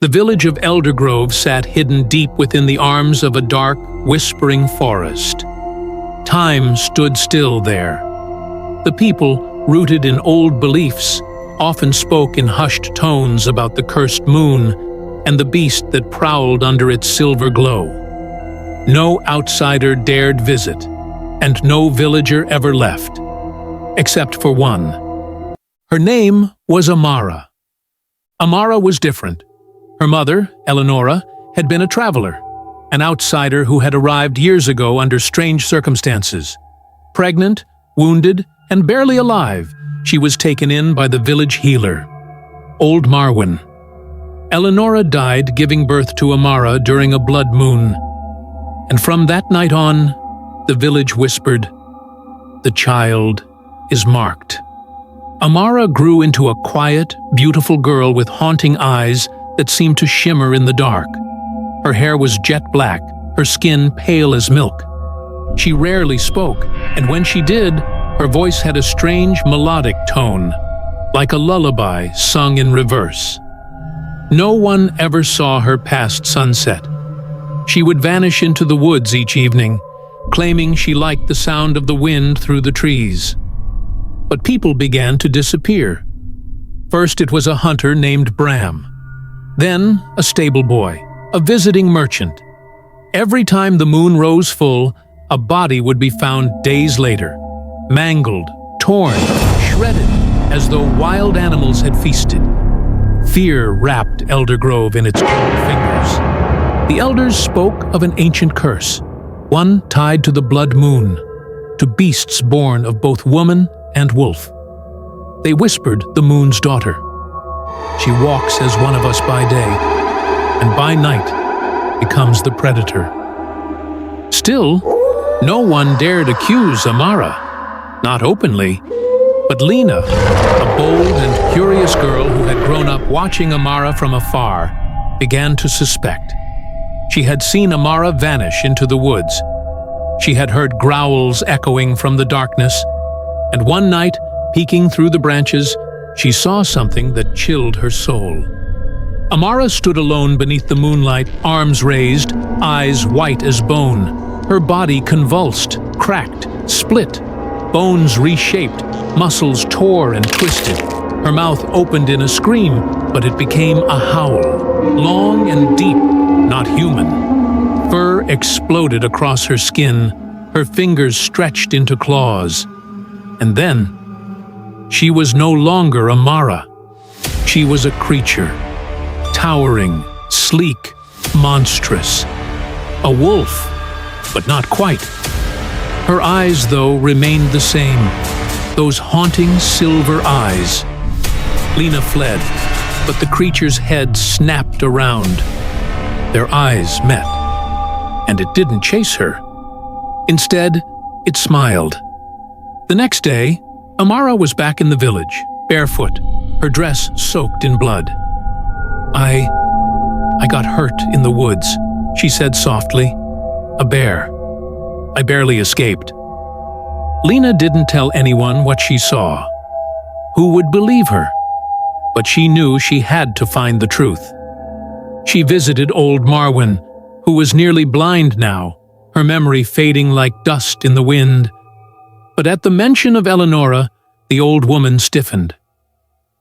The village of Eldergrove sat hidden deep within the arms of a dark, whispering forest. Time stood still there. The people, rooted in old beliefs, often spoke in hushed tones about the cursed moon and the beast that prowled under its silver glow. No outsider dared visit, and no villager ever left, except for one. Her name was Amara. Amara was different. Her mother, Eleonora, had been a traveler, an outsider who had arrived years ago under strange circumstances. Pregnant, wounded, and barely alive, she was taken in by the village healer, Old Marwyn. Eleonora died giving birth to Amara during a blood moon, and from that night on, the village whispered, "The child is marked." Amara grew into a quiet, beautiful girl with haunting eyes that seemed to shimmer in the dark. Her hair was jet black, her skin pale as milk. She rarely spoke, and when she did, her voice had a strange melodic tone, like a lullaby sung in reverse. No one ever saw her past sunset. She would vanish into the woods each evening, claiming she liked the sound of the wind through the trees. But people began to disappear. First it was a hunter named Bram. Then a stable boy, a visiting merchant. Every time the moon rose full, a body would be found days later, mangled, torn, shredded, as though wild animals had feasted. Fear wrapped Eldergrove in its cold fingers. The elders spoke of an ancient curse, one tied to the blood moon, to beasts born of both woman and wolf. They whispered the moon's daughter. She walks as one of us by day, and by night becomes the predator. Still, no one dared accuse Amara, not openly, but Lena, a bold and curious girl who had grown up watching Amara from afar, began to suspect. She had seen Amara vanish into the woods. She had heard growls echoing from the darkness, and one night, peeking through the branches, she saw something that chilled her soul. Amara stood alone beneath the moonlight, arms raised, eyes white as bone. Her body convulsed, cracked, split. Bones reshaped, muscles tore and twisted. Her mouth opened in a scream, but it became a howl, long and deep, not human. Fur exploded across her skin, her fingers stretched into claws. And then, she was no longer Amara. She was a creature, towering, sleek, monstrous. A wolf, but not quite. Her eyes, though, remained the same, those haunting silver eyes. Lena fled, but the creature's head snapped around. Their eyes met, and it didn't chase her. Instead, it smiled. The next day, Amara was back in the village, barefoot, her dress soaked in blood. I got hurt in the woods," she said softly. "A bear. I barely escaped." Lena didn't tell anyone what she saw. Who would believe her? But she knew she had to find the truth. She visited old Marwyn, who was nearly blind now, her memory fading like dust in the wind. But at the mention of Eleonora, the old woman stiffened.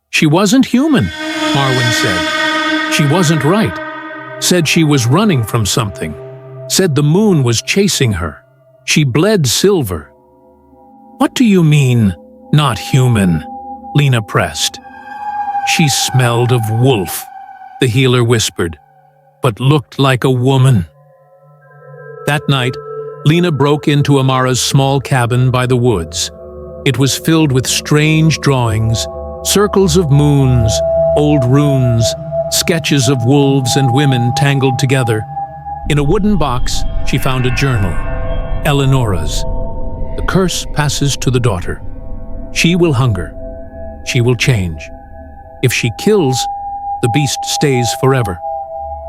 She wasn't human, Marwyn said. She wasn't right. Said she was running from something. Said the moon was chasing her. She bled silver. "What do you mean, not human?" Lena pressed. "She smelled of wolf," the healer whispered, "but looked like a woman." That night, Lena broke into Amara's small cabin by the woods. It was filled with strange drawings, circles of moons, old runes, sketches of wolves and women tangled together. In a wooden box, she found a journal, Eleonora's. The curse passes to the daughter. She will hunger. She will change. If she kills, the beast stays forever.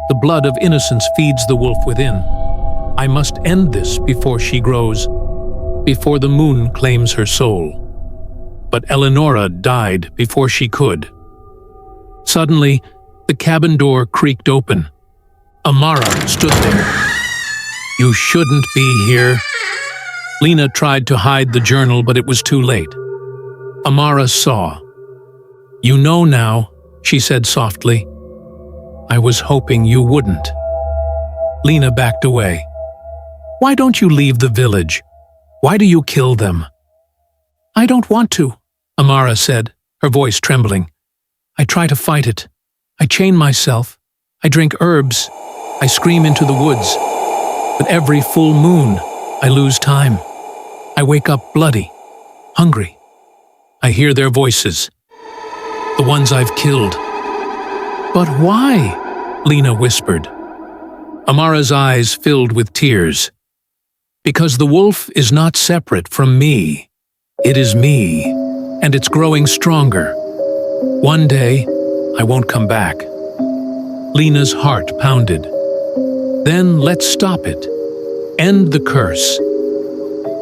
The blood of innocence feeds the wolf within. I must end this before she grows, before the moon claims her soul. But Eleonora died before she could. Suddenly, the The cabin door creaked open. Amara stood there. "You shouldn't be here." Lena tried to hide the journal, but it was too late. Amara saw. "You know now," she said softly. "I was hoping you wouldn't." Lena backed away. "Why don't you leave the village? Why do you kill them?" "I don't want to," Amara said, her voice trembling. "I try to fight it. I chain myself. I drink herbs. I scream into the woods. But every full moon, I lose time. I wake up bloody, hungry. I hear their voices, the ones I've killed." "But why?" Lena whispered. Amara's eyes filled with tears. "Because the wolf is not separate from me. It is me, and it's growing stronger. One day, I won't come back." Lena's heart pounded. "Then let's stop it. End the curse."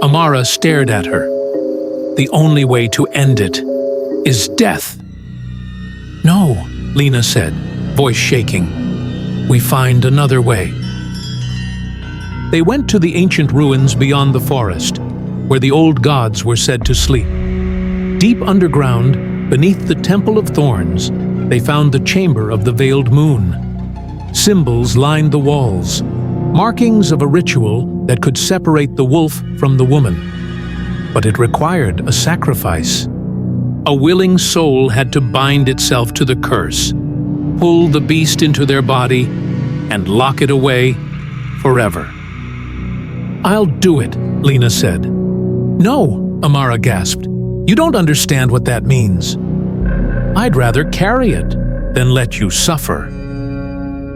Amara stared at her. "The only way to end it is death." "No," Lena said, voice shaking. "We find another way." They went to the ancient ruins beyond the forest, where the old gods were said to sleep. Deep underground, beneath the Temple of Thorns, they found the Chamber of the Veiled Moon. Symbols lined the walls, markings of a ritual that could separate the wolf from the woman. But it required a sacrifice. A willing soul had to bind itself to the curse, pull the beast into their body, and lock it away forever. "I'll do it," Lena said. "No," Amara gasped. "You don't understand what that means. I'd rather carry it than let you suffer."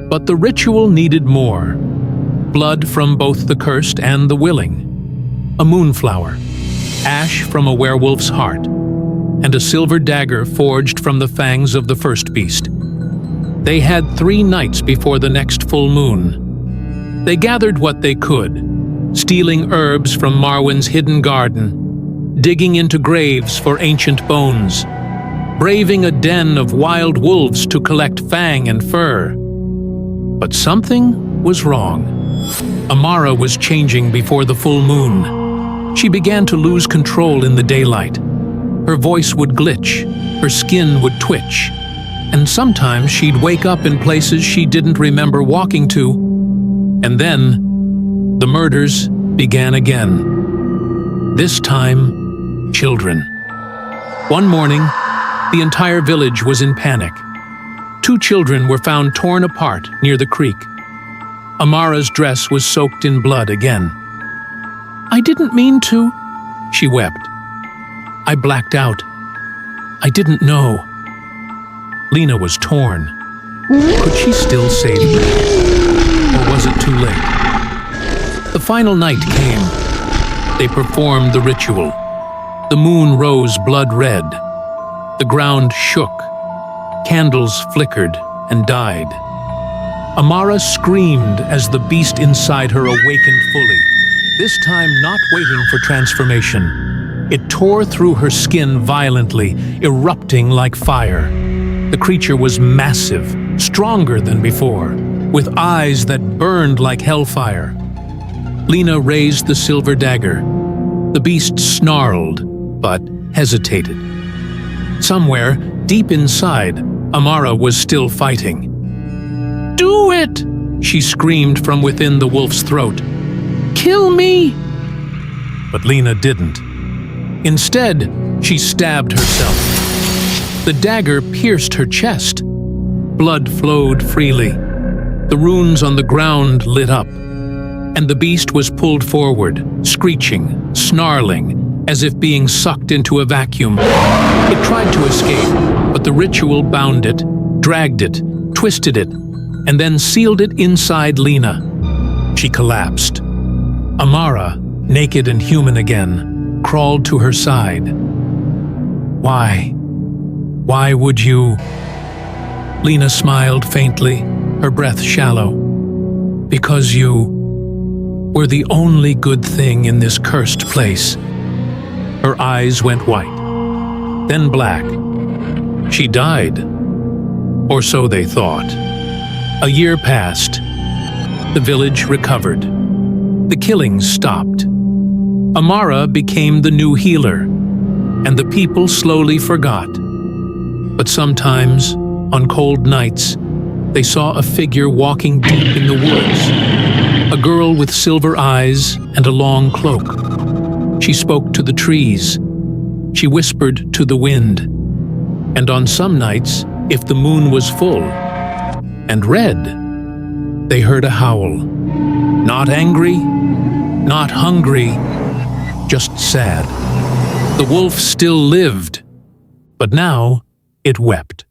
But the ritual needed more. Blood from both the cursed and the willing. A moonflower, ash from a werewolf's heart, and a silver dagger forged from the fangs of the first beast. They had 3 nights before the next full moon. They gathered what they could, stealing herbs from Marwen's hidden garden, digging into graves for ancient bones, braving a den of wild wolves to collect fang and fur. But something was wrong. Amara was changing before the full moon. She began to lose control in the daylight. Her voice would glitch, her skin would twitch, and sometimes she'd wake up in places she didn't remember walking to. And then, the murders began again. This time, children. One morning, the entire village was in panic. 2 children were found torn apart near the creek. Amara's dress was soaked in blood again. "I didn't mean to," she wept. "I blacked out. I didn't know." Lena was torn. Could she still save them? Or was it too late? The final night came. They performed the ritual. The moon rose blood red. The ground shook. Candles flickered and died. Amara screamed as the beast inside her awakened fully, this time not waiting for transformation. It tore through her skin violently, erupting like fire. The creature was massive, stronger than before, with eyes that burned like hellfire. Lena raised the silver dagger. The beast snarled, but hesitated. Somewhere, deep inside, Amara was still fighting. "Do it!" she screamed from within the wolf's throat. "Kill me!" But Lena didn't. Instead, she stabbed herself. The dagger pierced her chest. Blood flowed freely. The runes on the ground lit up, and the beast was pulled forward, screeching, snarling, as if being sucked into a vacuum. It tried to escape, but the ritual bound it, dragged it, twisted it, and then sealed it inside Lena. She collapsed. Amara, naked and human again, crawled to her side. "Why? Why would you?" Lena smiled faintly, her breath shallow. "Because you were the only good thing in this cursed place." Her eyes went white, then black. She died. Or so they thought. A year passed. The village recovered. The killings stopped. Amara became the new healer, and the people slowly forgot. But sometimes, on cold nights, they saw a figure walking deep in the woods, a girl with silver eyes and a long cloak. She spoke to the trees. She whispered to the wind. And on some nights, if the moon was full and red, they heard a howl. Not angry, not hungry, just sad. The wolf still lived, but now it wept.